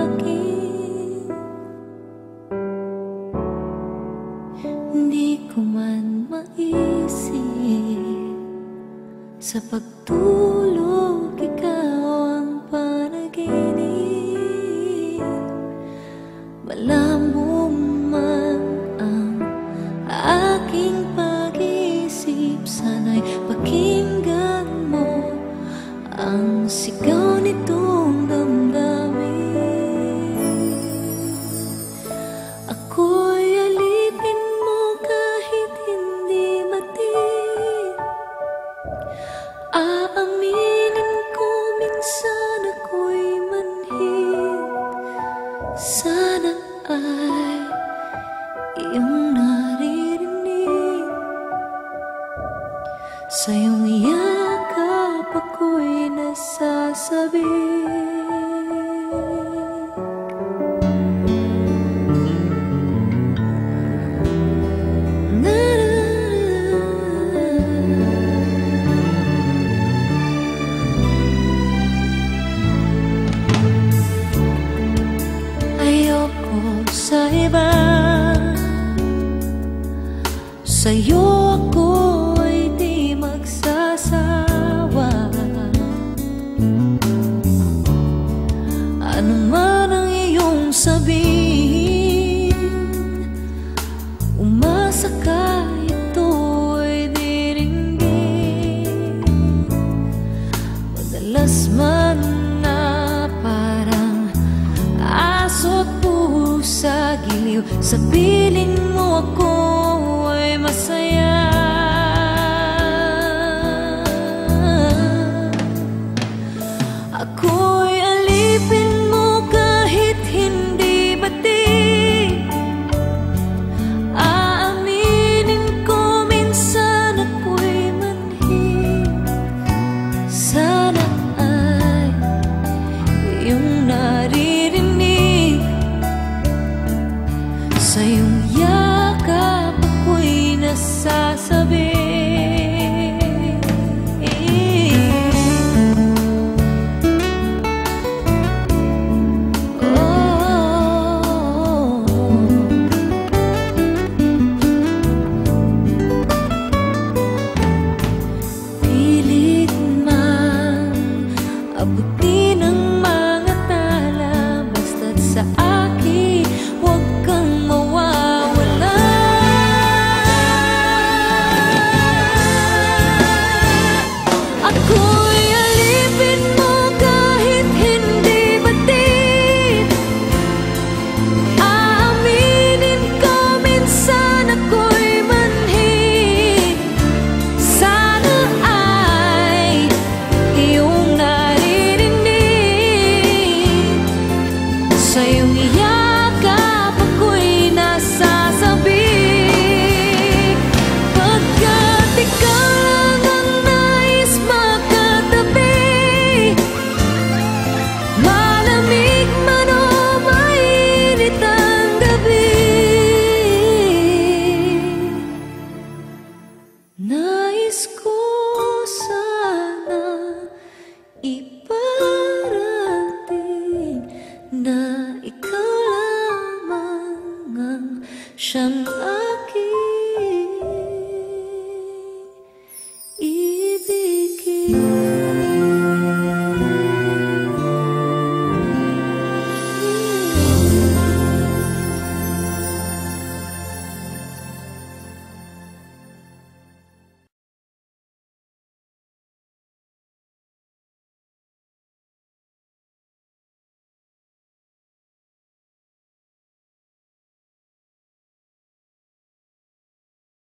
akin. Hindi ko man maisip sa pagtulog ikaw ang panaginip. Malabo man ang aking pag-isip, sana'y pakinggan mo ang sigaw nitong damdamin. Ako'y alipin mo kahit hindi matin. Aaminin ko minsan ako'y manhid. Sana ay iyong naririnig. Sa iyong yakap ako'y nasasabik. Ayoko sa iba, sa'yo ako'y di magsasawa. Ano man ang iyong sabihin, umasa ka ito'y diringgin. Madalas man na parang aso't pusa giliw, sa piling mo ako ay masaya. Ako'y alipin mo kahit hindi bati. Aaminin ko minsan ako'y manhid. Sana ay iyong naririnig. Sa iyong yakap ako'y nasasabi. Pilit man abutin ang mga tala, basta't sa akin huwag kang mawawala. Ako'y alipin mo kahit hindi batid. Aaminin ko minsan ako'y manhid. Sana ay iyong naririnig. Sa iyong yakap ako'y nasasabik. Pagkat ikaw lang ang nais makatabi, malamig man o mainit ang gabi. Nais ko sana iparating na ikaw lamang ang siyang aking ibigin.